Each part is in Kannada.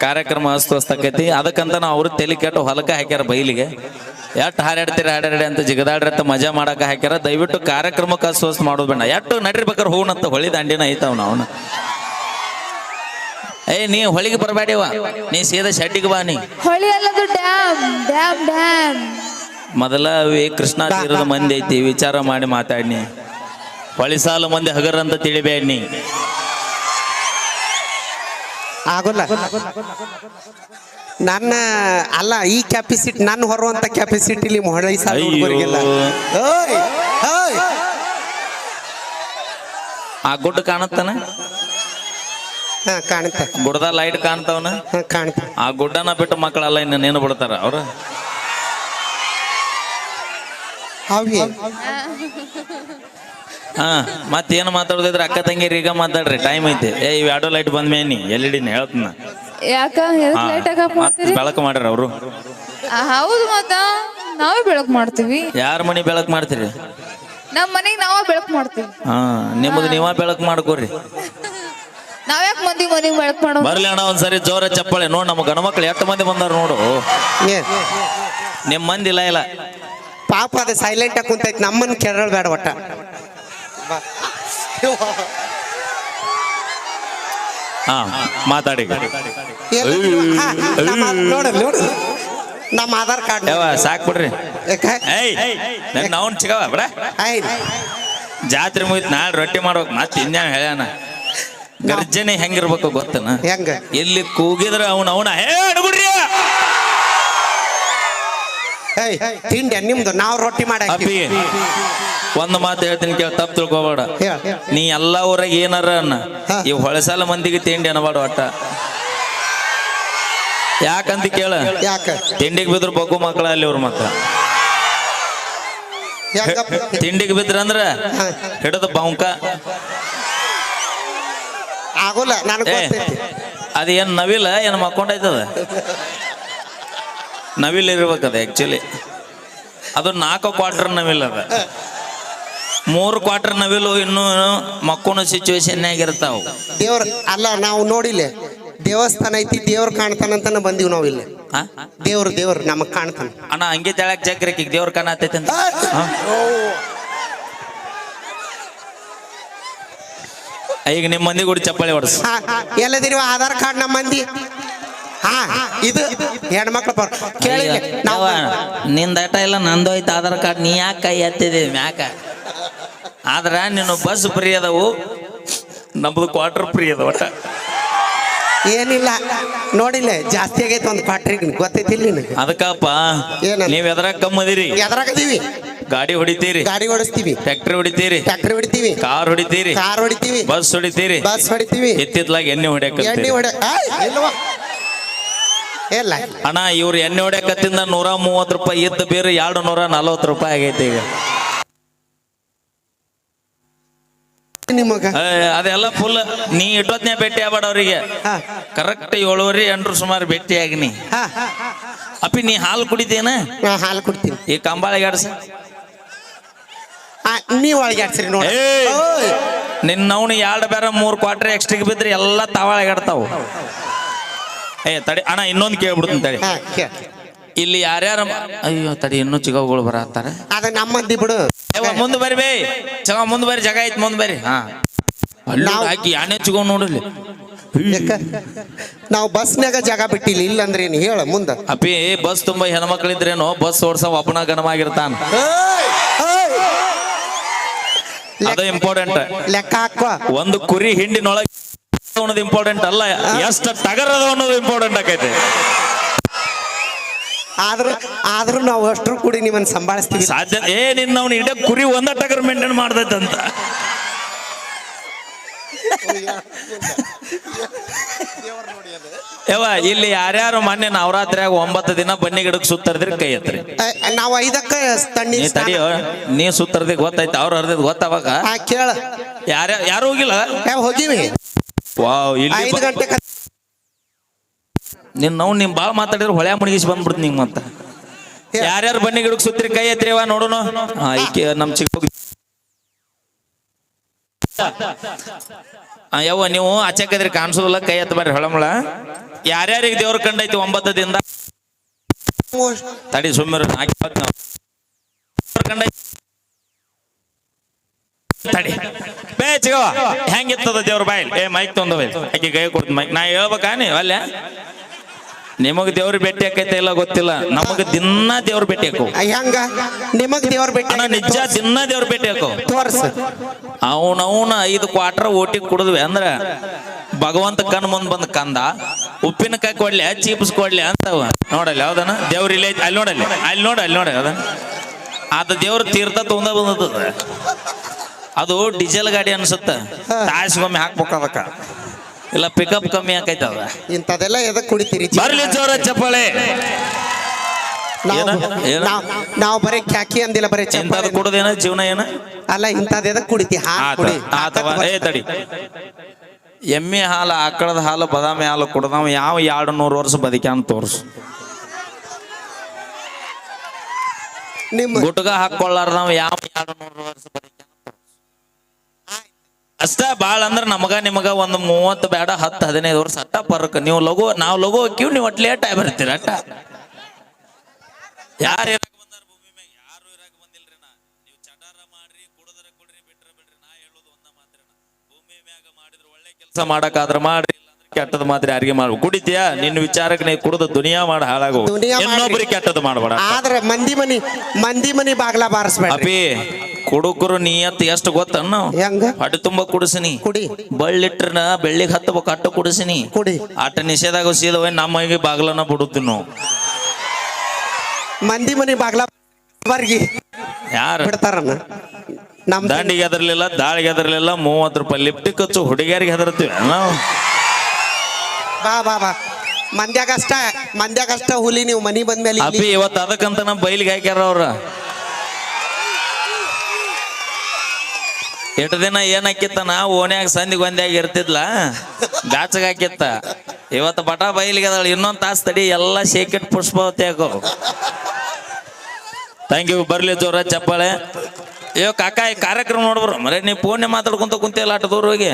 ಕಾರ್ಯಕ್ರಮ ಅಸ್ತವ್ಯಸ್ತಕೈತಿ. ಅದಕ್ಕಂತ ನಾವು ಅವ್ರು ತಲೆ ಕೆಟ್ಟು ಹೊಲಕ ಹಾಕ್ಯಾರ ಬೈಲಿಗೆ. ಎಟ್ಟು ಹಾರಾಡ್ತೀರಿ ಹಾಡಾಡಿ ಅಂತ ಜಿಗದಾಡ್ರತ್ತ ಮಜಾ ಮಾಡಕ ಹಾಕ್ಯಾರ. ದಯವಿಟ್ಟು ಕಾರ್ಯಕ್ರಮಕ್ಕೆ ಅಸ್ತವ್ಯಸ್ತ ಮಾಡೋದು ಬೇಡ. ಎಟ್ಟು ನಡಿರ್ಬೇಕಾರೆ ಹೋಗ್ನತ್ತ ಹೊಳಿ ದಾಂಡಿನ ಐತಾವ ನಾವು. ನೀ ಹೊಳಿಗೆ ಬರಬೇಡಿವ, ನೀ ಸೀದಾ ಶೆಡ್ಡಿಗೆ ಬಾ. ನೀ ಹೊಳಿ ಅಲ್ಲದು ಡ್ಯಾಮ್ ಡ್ಯಾಮ್ ಡ್ಯಾಮ್. ಮೊದಲ ಕೃಷ್ಣಾ ತೀರದ ಮಂದಿ ಐತಿ, ವಿಚಾರ ಮಾಡಿ ಮಾತಾಡ್ನಿ. ಹೊಳಿ ಸಾಲು ಮಂದಿ ಹಗರ್ ಅಂತ ತಿಳಿಬೇಡ್ನಿ. ಆಗೋಲ್ಲ. ನನ್ನ ಅಲ್ಲ, ಈ ಕ್ಯಾಪಿಸಿಟಿ ನನ್ನ ಹೊರುವಂತ ಕ್ಯಾಪಿಸಿಟಿಲಿ ಹೊಳಿ ಸಾಲು ಹುಡುಗರಿಗೆಲ್ಲ. ಆ ಗುಡ್ಡ ಕಾಣತ್ತಾನ, ಕಾಣುತ್ತೆ. ಗುಡ್ದ ಲೈಟ್ ಕಾಣ್ತಾವನ, ಕಾಣುತ್ತೆ. ಆ ಗುಡ್ಡನ ಬಿಟ್ಟು ಮಕ್ಕಳೆಲ್ಲ ಇನ್ನು ನೇನು ಬಿಡ್ತಾರ ಅವ್ರ. ಹಾ ಮತ್ತೇನು ಮಾತಾಡೋದಿದ್ರೆ ಅಕ್ಕ ತಂಗಿರಿ ಈಗ ಮಾತಾಡ್ರಿ, ಟೈಮ್ ಐತಿ. ಇವ್ ಎರಡು ಲೈಟ್ ಬಂದ ಮೇನಿ ಎಲ್ಲಿಡಿನ ಹೇಳ್ತನ. ಯಾಕ ಲೈಟ್ ಹಾಕಿ ಬೆಳಕು ಮಾಡ್ರಿ ಅವರು. ಹೌದು, ಮತ್ತ ನಾವೇ ಬೆಳಕು ಮಾಡ್ತೀವಿ. ಯಾರ ಮನಿ ಬೆಳಕು ಮಾಡ್ತೀರಿ? ನಮ್ಮ ಮನೆಗೆ ನಾವೇ ಬೆಳಕು ಮಾಡ್ತೀವಿ. ಹಾ ನಿಮ್ಮದು ನೀವ ಬೆಳಕು ಮಾಡ್ಕೋರಿ. ನಾವ್ಯಾಕೆ ಮಂದಿ ಮನೆಗೆ ಬೆಳಕು ಮಾಡೋ? ಬರ್ಲಿ ಅಣ್ಣ ಒಂದ್ಸರಿ ಜೋರ ಚಪ್ಪಾಳೆ. ನೋಡ್ ನಮ್ಮ ಗಣಮಕ್ಳು ಎಷ್ಟು ಮಂದಿ ಬಂದಾರ ನೋಡು. ನಿಮ್ ಮಂದಿ ಇಲ್ಲ ಇಲ್ಲ ಪಾಪ ಅದ ಸೈಲೆಂಟ್ ಆಗಿ ಕುಂತೈತಿ. ನಮ್ಮನ್ನ ಕೆರಳ ಬೇಡ ಒಟ್ಟ. ಹಾ ಮಾತಾಡಿ. ನೋಡ ನೋಡು ನಮ್ಮ ಆಧಾರ್ ಕಾರ್ಡ್ ಸಾಕ್ ಬಿಡ್ರಿ. ನಾವು ಚಿಗವ ಬಿಡ. ಜಾತ್ರೆ ಮುಗಿತ್ ನಾಳೆ ರೊಟ್ಟಿ ಮಾಡ್ಬೇಕು. ಮತ್ತೆ ಇನ್ಯಾವ ಹೇಳ್ಯಾನ ಗರ್ಜನೆ ಹೆಂಗಿರ್ಬೇಕು ಗೊತ್ತನ? ಹೆಂಗ? ಎಲ್ಲಿ ಕೂಗಿದ್ರ ಅವನ ಹೇಡ್ಬಿಡ್ರಿ. ತಿಂಡಿ ನಿಮ್ದು, ನಾವು ರೊಟ್ಟಿ ಮಾಡಿ ಒಂದು ಮಾತು ಹೇಳ್ತೀನಿ ಕೇಳ, ತಪ್ಪು ತಿಳ್ಕೊಬೇಡ. ನೀ ಎಲ್ಲಾ ಊರಾಗ ಏನಾರ ಅನ್ನ, ಈ ಹೊಳಸಾಲ ಮಂದಿಗೆ ತಿಂಡಿ ಅನ್ನಬಾರ್ದು ಒಟ್ಟ. ಯಾಕಂತ ಕೇಳ, ತಿಂಡಿಗೆ ಬಿದ್ರು ಬಗ್ಗು ಮಕ್ಕಳ ಅಲ್ಲಿ ಅವ್ರ ಮಕ್ಕ. ತಿಂಡಿಗೆ ಬಿದ್ರಂದ್ರ ಹಿಡಿದು ಬಾವುಕ ಆಗೋಲ್ಲ. ಅದೇನ್ ನವಿಲ ಏನ್ ಮಕ್ಕೊಂಡೈತದ? ನವಿಲ್ ಇರ್ಬೇಕದ ಆಕ್ಚುಲಿ. ಅದು 4 ಕ್ವಾರ್ಟರ್ ನವಿಲ್ ಅದ. 3 ಕ್ವಾರ್ಟರ್ ನವಿಲು ಇನ್ನು ಮಕ್ಕೋಣ ಸಿಚುವೇಶನ್ ಆಗಿರ್ತಾವ. ದೇವ್ರ ಅಲ್ಲ, ನಾವು ನೋಡಿಲ್ಲ. ದೇವಸ್ಥಾನ ಐತಿ, ದೇವ್ರ ಕಾಣ್ತಾನಂತ ಬಂದೀವಿ ನಾವು ಇಲ್ಲಿ. ದೇವ್ರ ನಮಗ್ ಕಾಣ್ತಾನ. ಅಣ್ಣ ಹಂಗೆ ತೆಳಕ್ ಜಗ್ರಕ್ಕೆ ದೇವ್ರ ಕಾಣತೈತೆ ಅಂತ. ಈಗ ನಿಮ್ಮ ಮಂದಿ ಕೂಡ ಚಪ್ಪಾಳಿ ಹೊಡ್ಸ. ಎಲ್ಲದಿರುವ ಆಧಾರ್ ಕಾರ್ಡ್ ನಮ್ಮ ಮಂದಿ. ಇದು ಹೆಣ್ಮಕ್ಳು ಕೇಳಿ. ನಿಂದ ಆಟ ಇಲ್ಲ, ನಂದು ಐತೆ ಆಧಾರ್ ಕಾರ್ಡ್. ನೀ ಯಾಕೆ ಕೈ ಎತ್ತಿದ್ದೀವಿ ಮ್ಯಾಕ? ಆದ್ರ ನೀನು ಬಸ್ ಫ್ರೀ ಅದಾವು, ನಮ್ದು ಕ್ವಾರ್ಟರ್ ಫ್ರೀ ಅದ. ಒಟ್ಟ ಏನಿಲ್ಲ ನೋಡಿಲ್ಲ, ಜಾಸ್ತಿ ಆಗೈತೆ ಒಂದು ಕ್ವಾರ್ಟರ್ಗೆ. ಗೊತ್ತೈತಿಲ್ಲ ನಿನಗೆ? ಅದಕ್ಕಪ್ಪ ನೀವ್ ಎದ್ರಾಗ ಕಮ್ಮದಿರಿ. ಎದ್ರಾಗದೀವಿ. ಗಾಡಿ ಹೊಡಿತೀರಿ, ಗಾಡಿ ಓಡಿಸ್ತೀವಿ. ಟ್ರ್ಯಾಕ್ಟರ್ ಹೊಡಿತೀರಿ, ಟ್ರ್ಯಾಕ್ಟರ್ ಹೊಡಿತೀವಿ. ಕಾರ್ ಹೊಡಿತೀರಿ, ಕಾರ್ ಹೊಡಿತೀವಿ. ಬಸ್ ಹೊಡಿತೀರಿ, ಬಸ್ ಹೊಡಿತೀವಿ. ಎತ್ತಿದ್ಲಾಗ ಎಣ್ಣೆ ಹೊಡ್ಯಾಕ. ಇಲ್ಲ ಅಣ್ಣ, ಇವ್ರು ಎಣ್ಣೆ ಹೊಡ್ಯಾಕತ್ತಿಂದ 130 ರೂಪಾಯಿ ಇದ್ದ ಬೇರೆ 240 ರೂಪಾಯಿ ಆಗೈತಿ ಈಗ. ನಿಮಗ ಅದೆಲ್ಲ ಫುಲ್. ನೀ ಇಟ್ಟೊತ್ನೇ ಭೇಟಿ ಆಗ್ಬೇಡ ಅವ್ರಿಗೆ. ಕರೆಕ್ಟ್ 7:30 ಸುಮಾರು ಭೇಟಿ ಆಗಿನಿ. ಅಪ್ಪಿ ನೀ ಹಾಲು ಕುಡಿತೇನ? ಹಾಲು ಕುಡ್ತೀನಿ. ಈ ಕಂಬಾಳಿಗೆ ಆಡ್ಸ. ನೀವ್ ಒಳಗೆ ಆಡ್ಸಿರಿ ನೋಡಿ. ನಿನ್ನವನು 2 ಬೇರೆ 3 ಕ್ವಾರ್ಟರ್ ಎಕ್ಸ್ಟ್ರಿಗೆ ಬಿದ್ರೆ ಎಲ್ಲ ತಾವಳಗಾಡ್ತಾವ. ತಡಿ ಅಣ್ಣ, ಇನ್ನೊಂದು ಕೇಳ್ಬಿಡ್ತೀನಿ ತಡಿ. ಇಲ್ಲಿ ಯಾರ್ಯಾರ ಅಯ್ಯೋ ತಡಿ, ಇನ್ನೂ ಚಿಗವುಗಳು ಬರತ್ತಾರ. ಅದ ನಮ್ಮಂದಿ ಬಿಡು. ಮುಂದೆ ಬರ್ರಿ ಬೇ ಚಗ, ಮುಂದೆ ಬರ್ರಿ, ಜಾಗ ಐತಿ ಮುಂದೆ ಬರ್ರಿ. ಹಾಕಿ ಯಾನೆ ಚಿಗವ್ ನೋಡ್ರಿ. ನಾವು ಬಸ್ನಾಗ ಜಾಗ ಬಿಟ್ಟಿಲ್ಲ. ಇಲ್ಲಂದ್ರೆ ಏನು ಹೇಳ ಮುಂದ? ಅಪ್ಪಿ ಬಸ್ ತುಂಬಾ ಹೆಣ್ಮಕ್ಳಿದ್ರೇನು, ಬಸ್ ಓಡ್ಸ ಒಬ್ಬನ ಗಣಮಾಗಿರ್ತಾನ. ಅದು ಇಂಪಾರ್ಟೆಂಟ್. ಲೆಕ್ಕ ಹಾಕುವ. ಒಂದು ಕುರಿ ಹಿಂಡಿನೊಳಗೆ ಅನ್ನೋದು ಇಂಪಾರ್ಟೆಂಟ್ ಅಲ್ಲ, ಎಷ್ಟು ಟಗರದ ಅನ್ನೋದು ಇಂಪಾರ್ಟೆಂಟ್ ಆಕೈತೆ. ಆದ್ರೂ ನಾವು ಅಷ್ಟ್ರು ಕೂಡಿ ನಿಮ್ಮನ್ನ ಸಂಭಾಳಿಸ್ತೀವಿ. ಸಾಧ್ಯ ನಿನ್ನವನು ಇಡೇ ಕುರಿ ಒಂದ ಟಗರ್ ಮೇಂಟೈನ್ ಮಾಡ್ದೈತಂತ. ಇಲ್ಲಿ ಯಾರ್ಯಾರು ಮೊನ್ನೆ ನವರಾತ್ರಿಯಾಗ 9 ದಿನ ಬನ್ನಿ ಗಿಡಕ್ಕೆ ಸುತ್ತರ್ದ್ರಿ ಕೈ ಎತ್ರಿ. ನಾವು 5ಕ್ಕೆ ತಡಿಯೋ, ನೀ ಸುತ್ತರ್ದಿ ಗೊತ್ತಾಯ್ತು, ಅವ್ರು ಹರ್ದಿದ್ ಗೊತ್ತಾವಾಗ. ಕೇಳ. ಯಾರು ಹೋಗಿಲ್ಲ? ಹೋಗಿವಿ. ವಾವ್, ಇಲ್ಲಿ 5 ಗಂಟೆ ನಿಮ್ ಬಾಳ ಮಾತಾಡಿದ್ರೆ ಹೊಳೆ ಮುಣಗಿಸಿ ಬಂದ್ಬಿಡ್ತು ನಿಂಗೆ. ಮತ್ತ ಯಾರ್ಯಾರು ಬನ್ನಿ ಗಿಡಕ್ಕೆ ಸುತ್ತರಿ ಕೈ ಎತ್ರಿವ ನೋಡೋಣ. ನಮ್ ಚಿಕ್ಕ ಯವ್ವ ನೀವು ಆಚೆಕದ್ರಿ ಕಾಣಿಸೋದಿಲ್ಲ, ಕೈ ಎತ್ತ ಬರ್ರಿ ಹೊಳಮಳ. ಯಾರ್ಯಾರಿಗೆ ದೇವ್ರ ಕಂಡೈತಿ 9 ದಿನದ ತಡಿ ಸುಮ್ಮರು ಕಂಡೈತಿ ತಡಿ ಬೇಚಿಗವ ಹೆಂಗಿತ್ತದ ದೇವ್ರ ಬಾಯಿಲ್ ಮೈಕ್ ತೊಂದವ ಆಕಿ ಕೈ ಕೊಡ್ತೀನಿ ಮೈಕ್ ನಾ ಹೇಳ್ಬೇಕಾ ನೀ ಅಲ್ಲ ನಿಮಗ್ ದೇವ್ರ ಭೇಟಿ ಆಕೈತೆ ಇಲ್ಲ ಗೊತ್ತಿಲ್ಲ ನಮಗ್ ದಿನ ದೇವ್ರ ಭೇಟಿ ಹಾಕೋ ಹೆಂಗ ನಿಮಗ್ ದೇವ್ರ ಭೇಟಿ ನಿಜ ದಿನ ದೇವ್ರ ಭೇಟಿ ಹಾಕೋ ತೋರ್ಸ ಅವನವನ 5 ಕ್ವಾರ್ಟರ್ ಓಟಿ ಕುಡಿದ್ವಿ ಅಂದ್ರ ಭಗವಂತ ಕಣ್ ಮುಂದ್ ಬಂದ್ ಕಂದ ಉಪ್ಪಿನಕಾಯಿ ಕೊಡ್ಲಿ ಚೀಪ್ಸ್ ಕೊಡ್ಲಿ ಅಂತವ ನೋಡಲ್ಲ ಯಾವ್ದನ ದೇವ್ರ ಇಲ್ಲ ಅಲ್ಲಿ ನೋಡಿ ಅದನ್ನ ಅದ ದೇವ್ರ ತೀರ್ಥ ತೊಂದ ಬಂದದ ಅದು ಡೀಸೆಲ್ ಗಾಡಿ ಅನ್ಸುತ್ತ ತಾಸಿಗೊಮ್ಮೆ ಹಾಕ್ಬೇಕ ಅದಕ್ಕ ಇಲ್ಲ ಪಿಕಪ್ ಕಮ್ಮಿ ಆಕೈತದ ಇಂಥದೆಲ್ಲ ಎದಕ್ ಕುಡಿತೀರಿ ಬರ್ಲಿ ಜೋರ ಚಪ್ಪಾಳೆ ನಾವು ಬರೀ ಖ್ಯಾಕಿ ಅಂದಿಲ್ಲ ಬರೀ ಇಂಥದ್ದು ಕುಡುದೇನ ಜೀವನ ಏನ ಅಲ್ಲ ಇಂಥದ್ ಎದಕ್ ಕುಡಿತಿ ಆತವ ತಡಿ ಎಮ್ಮೆ ಹಾಲು ಆಕಳದ ಹಾಲು ಬದಾಮಿ ಹಾಲು ಕುಡ್ದವ ಯಾವ 200 ವರ್ಷ ಬದುಕ್ಯಾನ ತೋರ್ಸು ನಿಮ್ಮ ಗುಟ್ಗ ಹಾಕೊಳ್ಳಾರ್ದವ ಯಾವ 200 ವರ್ಷ ಬದುಕ್ಯಾನ ಅಷ್ಟ ಬಾಳ ಅಂದ್ರ ನಮಗ ನಿಮಗ ಒಂದು 30 ಬೇಡ 10-15 ವರ್ಷ ಅಟ್ಟ ಪರಕ್ ನೀವು ನಾವು ಲಘು ಹಾಕಿವ್ ನೀವು ಒಟ್ ಲೇಟ್ ಆಗಿ ಬರ್ತೀರ ಅಟ್ಟ ಯಾರು ಇರಾಕ ಬಂದಾರ ಭೂಮಿ ಮ್ಯಾಗ ಯಾರು ಇರಾಕ ಬಂದಿಲ್ರಿ ನಾ ನೀವು ಚಟಾರ ಮಾಡ್ರಿ ಕುಡದ್ರ ಕುಡ್ರಿ ಬಿಟ್ರ ಬಿಡ್ರಿ ನಾ ಹೇಳೋದು ಒಂದ ಮಾತ್ರ ಭೂಮಿ ಮ್ಯಾಗ ಮಾಡಿದ್ರ ಒಳ್ಳೆ ಕೆಲಸ ಮಾಡಕಾದ್ರ ಮಾಡ್ರಿ ಕೆಟ್ಟದ ಮಾತ್ರ ಯಾರಿಗೆ ಮಾಡ್ಬೇಕು ಕುಡಿತೀಯ ನಿನ್ನ ವಿಚಾರಕ್ಕೆ ನೀ ಕುಡಿದು ದುನಿಯಾ ಮಾಡಿ ಹಾಳಾಗು ಇನ್ನೊಬ್ಬರಿಗೆ ಕೆಟ್ಟದ್ದು ಮಾಡಬೇಡ ಆದ್ರೆ ಮಂದಿ ಮನಿ ಬಾಗ್ಲ ಬಾರಿಸ್ಬೇಡ ಅಪಿ ಕುಡುಕರು ನೀಯತ್ ಎಷ್ಟು ಗೊತ್ತನ್ನು ಹೆಂಗ ಹೊಟ್ಟೆ ತುಂಬ ಕುಡಿಸಿನಿ ಕುಡಿ ಬಳ್ಳಿಟ್ರನ ಬೆಳ್ಳಿಗೆ ಹತ್ತಬೇಕು ಅಟ್ಟ ಕುಡಿಸಿನಿ ಕುಡಿ ಆಟ ನಿಷೇಧಾಗ ಸೀದವ ನಮಗೆ ಬಾಗ್ಲನ್ನ ಬಿಡುತ್ತೀವಿ ನಾವು ಮಂದಿ ಮನಿ ಬಾಗ್ಲ ಬರ್ಗಿ ಯಾರು ಬಿಡ್ತಾರನ್ನ ನಮ್ ದಾಂಡಿಗೆ ಹೆದರ್ಲಿಲ್ಲ ದಾಳಿಗೆ ಹೆದರ್ಲಿಲ್ಲ 30 ರೂಪಾಯಿ ಲಿಫ್ಟಿಗೆ ಹಚ್ಚು ಹುಡುಗಿಯರಿಗೆ ಹೆದರ್ತೀವಿ ನಾವು ಬಾ ಮಂದ್ಯಾಗಷ್ಟ ಹುಲಿ ನೀವು ಮನಿ ಬಂದ್ಮೇಲೆ ಅಪಿ ಇವತ್ತು ಅದಕ್ಕಂತ ನಮ್ಮ ಬೈಲಿಗೆ ಹಾಕ್ಯಾರ ಅವ್ರ ಎಷ್ಟು ದಿನ ಏನ್ ಹಾಕಿತ್ತ ನಾ ಓಣ್ಯಾಗ ಸಂದಿಗೆ ಒಂದ್ಯಾಗ ಇರ್ತಿದ್ಲ ಗಾಚಗ ಹಾಕಿತ್ತ ಇವತ್ತು ಬಟ ಬೈಲಿಗೆ ಅದಾಳ ಇನ್ನೊಂದು ತಾಸು ತಡಿ ಎಲ್ಲ ಶೇಕೆಟ್ ಪುಷ್ಪವತಿ ಹಾಕೋ ಥ್ಯಾಂಕ್ ಯು ಬರ್ಲಿ ಜೋರ ಚಪ್ಪಾಳೆ ಅಯ್ಯೋ ಕಾಕ ಈ ಕಾರ್ಯಕ್ರಮ ನೋಡ್ಬರು ಮರೇ ನೀವು ಫೋನ್ ಮಾತಾಡ್ಕೊಂತ ಕುಂತಿಲ್ಲ ಆಟ ದೂರ ಹೋಗಿ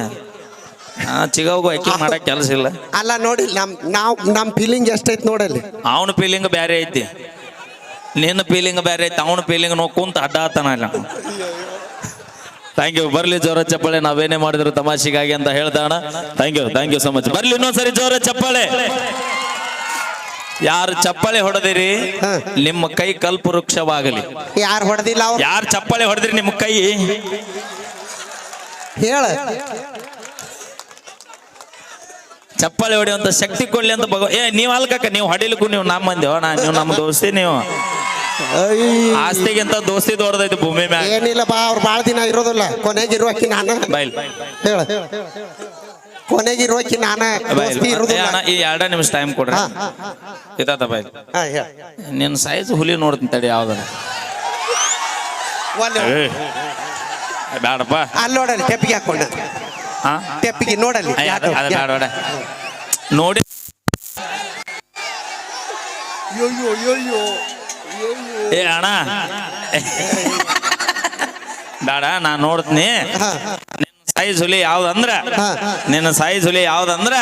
ಚಿಗವ್ಗು ಅಕ್ಕಿ ಮಾಡಕ್ ಕೆಲಸ ಇಲ್ಲ ಅಲ್ಲ ನೋಡಿ ನಮ್ ಫೀಲಿಂಗ್ ಎಷ್ಟೈತಿ ನೋಡಲ್ಲಿ ಅವನ ಫೀಲಿಂಗ್ ಬ್ಯಾರೆ ಐತಿ ನಿನ್ನ ಫೀಲಿಂಗ್ ಬ್ಯಾರೆ ಐತಿ ಅವನ ಫೀಲಿಂಗ್ ನೋ ಕುಂತ ಅಡ್ಡಾತನ ಥ್ಯಾಂಕ್ ಯು ಬರ್ಲಿ ಜೋರ ಚಪ್ಪಾಳೆ ನಾವೇನೇ ಮಾಡಿದ್ರು ತಮಾಷೆಗಾಗಿ ಅಂತ ಹೇಳ್ತಾಣ ಥ್ಯಾಂಕ್ ಯು ಸೊ ಮಚ್ ಬರ್ಲಿ ಇನ್ನೊಂದ್ಸರಿ ಜೋರ ಚಪ್ಪಾಳೆ ಯಾರು ಚಪ್ಪಾಳೆ ಹೊಡೆದಿರಿ ನಿಮ್ಮ ಕೈ ಕಲ್ಪವೃಕ್ಷವಾಗಲಿ ಯಾರು ಹೊಡೆದಿಲ್ಲ ಯಾರು ಚಪ್ಪಾಳೆ ಹೊಡೆದಿರಿ ನಿಮ್ಮ ಕೈ ಹೇಳ ಚಪ್ಪಾಳೆ ಹೊಡೆಯುವಂತ ಶಕ್ತಿ ಕೊಡ್ಲಿ ಅಂತ ನೀವ್ ಅಲ್ಕಕ್ಕ ನೀವು ಹೊಡಿಲಿಕ್ಕೂ ನೀವು ನಮ್ಮ ಮಂದಿ ನೀವು ನಮ್ಮ ದೋಸ್ತಿ ನೀವು ಆಸ್ತಿಗಿಂತ ದೋಸ್ತಿ ದೊಡ್ಡದೈತಿ ಭೂಮಿ ಮ್ಯಾಗ ಏನಿಲ್ಲ ಬಾ ಅವ್ರು ಬಾಳ ದಿನ ಇರೋದಿಲ್ಲ ಕೊನೆಗಿರುವಕಿ ನಾನ ಬೈಲ್ ಹೇಳ ಕೊನೆಗಿರುವಕಿ ನಾನ ಈ 2 ನಿಮಿಷ ಟೈಮ್ ಕೊಡ್ರಿ ಇದಾತ ಬೈಲ್ ನಿನ್ನ ಸೈಜ್ ಹುಲಿ ನೋಡ್ತೀನಿ ತಡಿ ಯಾವ್ದನ ಬೇಡಪ್ಪ ಅಲ್ಲಿ ನೋಡಲ್ಲಿ ತೆಪ್ಪಿಗೆ ಹಾಕೊಂಡ ತೆಪ್ಪಿಗೆ ನೋಡಲ್ಲಿ ಬೇಡ ನೋಡಿ ಅಣ್ಣ ಬೇಡ ನಾ ನೋಡ್ತೀನಿ ಸೈಜ್ ಹುಲಿ ಯಾವ್ದಂದ್ರ ನಿನ್ನ ಸೈಜ್ ಹುಲಿ ಯಾವ್ದಂದ್ರ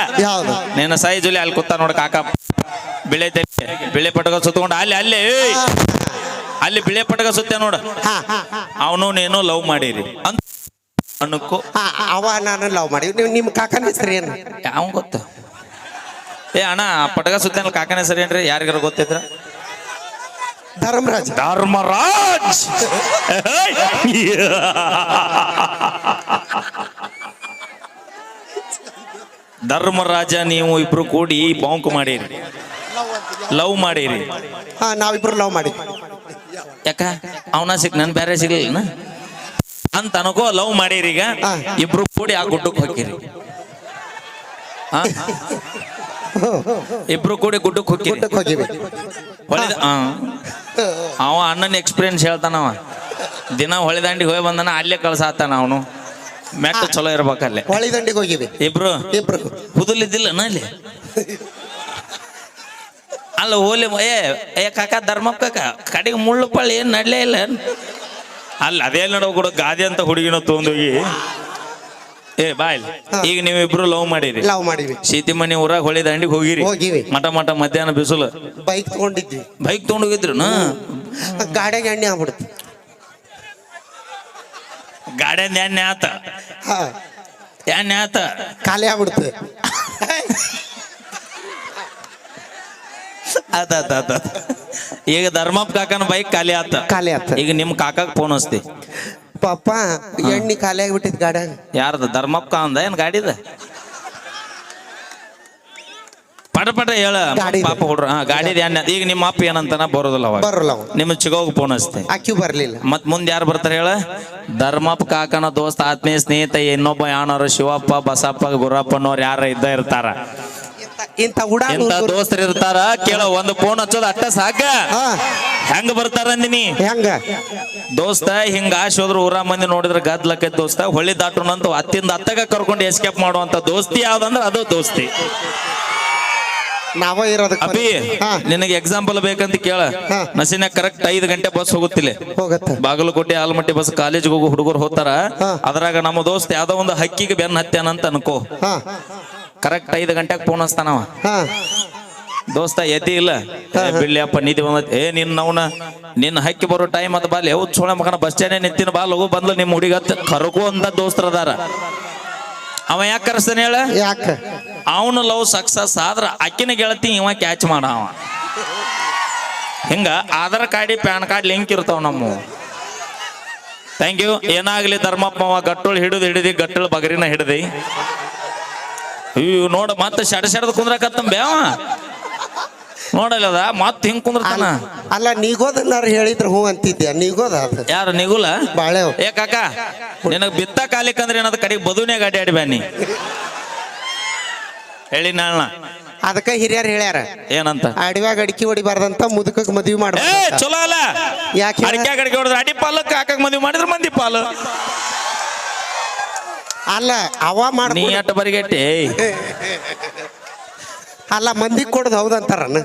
ನಿನ್ನ ಸೈಜ್ ಹುಲಿ ಅಲ್ಲಿ ಕೂತ ನೋಡ ಕಾಕ ಬಿಳೆ ಪಟಕ ಸುತ್ತಕೊಂಡು ಅಲ್ಲಿ ಬಿಳೆ ಪಟಕ ಸುತ್ತ ನೋಡ ಅವನು ನೀನು ಲವ್ ಮಾಡಿರಿ ಅಂತ ಅಣ್ಣಕ್ಕೂ ಅವ ನಾನು ಲವ್ ಮಾಡಿ ನಿಮ್ ಕಾಕನ ಹೆಸರು ಏನು ಯಾವ ಗೊತ್ತ ಅಣ್ಣ ಪಟಕ ಸುತ್ತ ಕಾಕನ ಹೆಸರು ಏನ್ರಿ ಯಾರಿಗಾರ ಗೊತ್ತಿದ್ರ ಧರ್ಮರಾಜ್ ಧರ್ಮರಾಜ ನೀವು ಇಬ್ರು ಕೂಡಿ ಬಾಂಕ್ ಮಾಡಿರಿ ಲವ್ ಮಾಡಿರಿ ನಾವಿಬ್ರು ಲವ್ ಮಾಡಿ ಯಾಕ ಅವನ ನನ್ ಬೇರೆ ಸಿಗ್ಲಿಲ್ಲ ಅಂತ ಅನ್ಕೋ ಲವ್ ಮಾಡಿರಿ ಈಗ ಇಬ್ರು ಕೂಡಿ ಆ ಗುಡ್ಡಕ್ಕೆ ಹೋಗಿರಿ ಇಬ್ರು ಕೂಡಿ ಗುಡ್ಡಕ್ಕೆ ಹೋಗಿರಿ ಅವ ಅಣ್ಣನ ಎಕ್ಸ್ಪೀರಿಯನ್ಸ್ ಹೇಳ್ತಾನವ ದಿನ ಹೊಳಿದಂಡಿಗೆ ಹೋಗಿ ಬಂದನ ಅಲ್ಲೇ ಕಳ್ಸಾತಾನ ಅವನು ಮೆಟ್ಟ ಚಲೋ ಇರ್ಬೇಕಲ್ಲೇ ಹೊಳಿದಂಡಿಗೆ ಹೋಗಿವಿ ಇಬ್ರು ಹುದುಲಿದ್ದಿಲ್ಲ ಅಲ್ಲಿ ಅಲ್ಲ ಹೋಲಿ ಏ ಕಾಕ ಧರ್ಮಪ್ಪ ಕಾಕ ಕಡೆಗೆ ಮುಳ್ಳು ಪಳ್ಳಿ ಏನ್ ನಡ್ಲೇ ಇಲ್ಲ ಅಲ್ಲ ಅದೇ ನಡವ ಕೂಡ ಗಾದೆ ಅಂತ ಹುಡುಗಿನ ತೊಗೊಂಡೋಗಿ ಏ ಬಾಯ್ ಈಗ ನೀವಿಬ್ರು ಲವ್ ಮಾಡಿರಿ, ಲವ್ ಮಾಡಿವಿ, ಸೀತಿ ಮನಿ ಊರಾಗ ಹೊಳಿ ದಂಡಿಗೆ ಹೋಗಿರಿ, ಹೋಗಿವಿ, ಮಠ ಮಧ್ಯಾಹ್ನ ಬಿಸಿಲು ಬೈಕ್ ತಗೊಂಡಿದ್ವಿ, ಬೈಕ್ ತಗೊಂಡ್ ಹೋಗಿದ್ರು ಗಾಡಿಯಾಗ ಎಣ್ಣೆ ಆಗ್ಬಿಡ್ತು. ಗಾಡಿಯಿಂದ ಎಣ್ಣೆ ಆತ, ಹಾ ಎಣ್ಣೆ ಆತ, ಖಾಲಿ ಆಗ್ಬಿಡ್ತು. ಆತ ಈಗ ಧರ್ಮಪ್ಪ ಕಾಕನ ಬೈಕ್ ಖಾಲಿ ಆತ, ಖಾಲಿ ಆತ. ಈಗ ನಿಮ್ ಕಾಕಾಗ ಫೋನ್ ಹಚ್ತಿ, ಪಾಪ ಎಣ್ಣೆ ಖಾಲಿ ಆಗ್ಬಿಟ್ಟಿದ್ ಗಾಡಿಯಾಗ. ಯಾರ್ದ ಧರ್ಮಪ್ಪ ಅಂದ ಏನ್ ಗಾಡಿದ? ಪಟ ಹೇಳ ಗಾಡಿದು. ಪಾಪ ಹುಡ್ರ ಗಾಡಿದ ಎಣ್ಣೆ. ಈಗ ನಿಮ್ಮ ಅಪ್ಪ ಏನಂತಾನ ಬರೋದಿಲ್ಲ ಅವಾಗ, ಬರೋಲ್ಲ ಅವ, ನಿಮ್ಮ ಚಿಗೋಗ್ ಫೋನ್ ಹಚ್ತೆ, ಅಕ್ಕಿ ಬರ್ಲಿಲ್ಲ. ಮತ್ ಮುಂದೆ ಯಾರು ಬರ್ತಾರೆ ಹೇಳ? ಧರ್ಮಪ್ಪ ಕಾಕನ ದೋಸ್ತ ಆತ್ಮೀಯ ಸ್ನೇಹಿತ ಇನ್ನೊಬ್ಬ ಯಾಣರು ಶಿವಪ್ಪ ಬಸಪ್ಪ ಗುರಪ್ಪನವ್ರು ಯಾರ ಇದ್ದ ಇರ್ತಾರ, ಇಂಥ ಉಡಾ ಇಂತ ದೋಸ್ತರು ಇರ್ತಾರ. ಕೇಳ ಒಂದು ಫೋನ್ ಹಚ್ಚೋದು ಅಟ್ಟ ಸಾಕ. ಹಾ ಹೆಂಗ ಬರ್ತಾರ ಅಂದಿನಿ ಹೆಂಗ ದೋಸ್ತ, ಹಿಂಗ ಆಶ್ ಹೋದ್ರ ಊರ ಮಂದಿ ನೋಡಿದ್ರ ಗದ್ಲಕ್ಕೈತ್ ದೋಸ್ತ, ಹೊಳ್ಳಿ ದಾಟುನಂತ ಅತ್ತಿಂದ ಅತ್ತಗ ಕರ್ಕೊಂಡು ಎಸ್ಕೇಪ್ ಮಾಡುವಂತ ದೋಸ್ತಿ ಯಾವ್ದಂದ್ರ ಅದು ದೋಸ್ತಿ. ನಾವ ಇರೋದಕ್ಕೆ ಅಭಿ ನಿನಗೆ ಎಕ್ಸಾಂಪಲ್ ಬೇಕಂತ ಕೇಳ. ಹಾ. ನಸಿನ ಕರೆಕ್ಟ್ 5 ಗಂಟೆ ಬಸ್ ಹೋಗುತ್ತಿಲ್ಲ, ಹೋಗತ್ತ. ಬಾಗಲಕೋಟೆ ಆಲ್ಮಟ್ಟಿ ಬಸ್ ಕಾಲೇಜ್ಗೆ ಹೋಗೋ ಹುಡುಗರು ಹೋಗ್ತಾರ. ಹಾ. ಅದ್ರಾಗ ನಮ್ಮ ದೋಸ್ತ ಯಾವ್ದೋ ಒಂದು ಹಕ್ಕಿಗೆ ಬೆನ್ನ ಹತ್ಯಾನಂತ ಅನ್ಕೋ, ಹಾ ಕರೆಕ್ಟ್ 5 ಗಂಟೆಗೆ ಫೋನ್ ಹಚ್ತಾನವ. ಹಾ ದೋಸ್ತ ಎದ್ದಿ ಇಲ್ಲ, ಬಿಡ್ಲಿಯಪ್ಪ ನಿಧಿ ಬಂದ, ನಿನ್ನ ಹಕ್ಕಿ ಬರೋ ಟೈಮ್ ಅದ ಬಾಲ್ ಯಾವ ಸೋಳ ಮಗನ ಬಸ್ ಸ್ಟ್ಯಾಂಡ್ ನಿಂತಿನ ಬಾ ಲಗು ಬಂದ್ಲು ನಿಮ್ಮ ಹುಡುಗತ್ ಕರ್ಕೋ ಅಂತ ದೋಸ್ತರದಾರ. ಅವ ಯಾಕೆ ಕರೆಸ್ತಾನೆ ಹೇಳ? ಯಾಕ ಅವನು ಲವ್ ಸಕ್ಸಸ್ ಆದ್ರ ಅಕ್ಕಿನ ಗೆಳತಿ ಇವ ಕ್ಯಾಚ್ ಮಾಡವ. ಹಿಂಗ Aadhaar card PAN card link ಇರ್ತಾವ ನಮ್ಮ. Thank you. ಏನಾಗ್ಲಿ ಧರ್ಮಪ್ಪ, ಅವ ಗಟ್ಟೋಳು ಹಿಡಿದಿ ಗಟ್ಟಳು ಬಗರಿನ ಹಿಡ್ದಿ. ನೋಡ ಮತ್ತ ಶೆಡ್ದು ಕುಂದ್ರಕತ್ತ ಬೇವ ನೋಡಲ್ಲದ ಮತ್ ಹಿಂಗ್ ಕುಂದ್ರತಾನ. ಅಲ್ಲ ನೀಗೋದನ್ನಾರು ಹೇಳಿದ್ರ ಹೂ ಅಂತಿದ್ಯಾ? ನೀಗೋದ ಅದು ಯಾರು ನಿಗುಲ ಬಾಳೆ ಏ ಕಾಕ, ನಿನಗ್ ಬಿತ್ತ ಕಾಲಿಕಂದ್ರೆ ಏನದ ಕಡೆಗೆ ಬದುನೆ ಗಾಡಿ ಆಡಿ ಬ್ಯಾನಿ ಹೇಳಿ ನಾಳ. ಅದಕ್ಕ ಹಿರಿಯರ್ ಹೇಳ್ಯಾರ ಏನಂತ? ಅಡಿವ್ಯಾಗ ಅಡಿಕೆ ಹೊಡಿಬಾರ್ದಂತ ಮುದುಕಕ್ ಮದ್ವಿ ಏ ಮಾಡ್ಬೇಕು. ಚಲೋ ಅಲ್ಲ. ಯಾಕೆ? ಅಡಿಕೆ ಗಡಿಗೆ ಹೊಡೆದ್ರೆ ಅಡಿ ಪಾಲು, ಕಾಕಾಗ ಮದ್ವಿ ಮಾಡಿದ್ರ ಮಂದಿ ಪಾಲು. ಅಲ್ಲ ಅವ ನೀ ಮಾಡ್ಕೊ ಅಟ್ಟ ಬರಿಗೆಟ್ಟಿ ಅಲ್ಲ ಮಂದಿ ಕೊಡೋದು ಹೌದಂತಾರನ.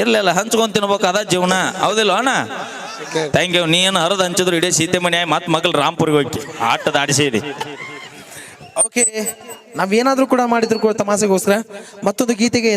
ಇರ್ಲಿಲ್ಲ ಹಂಚ್ಕೊಂಡ್ ತಿನ್ಬೇಕು, ಅದ ಜೀವನ, ಹೌದಿಲ್ಲ ಅಣ್ಣ? Thank you. ನೀ ಏನು ಹರಿದು ಹಂಚಿದ್ರು ಇಡೀ ಸೀತೆ ಮನೆ ಮತ್ ಮಗಳು ರಾಮ್ಪುರ್ಗೆ ಹೋಗಿ ಆಟದ ಆಡಿಸಿದಿ. ಓಕೆ, ನಾವೇನಾದ್ರೂ ಕೂಡ ಮಾಡಿದ್ರು ಕೂಡ ತಮಾಸೆಗೋಸ್ಕರ ಮತ್ತೊಂದು ಗೀತೆಗೆ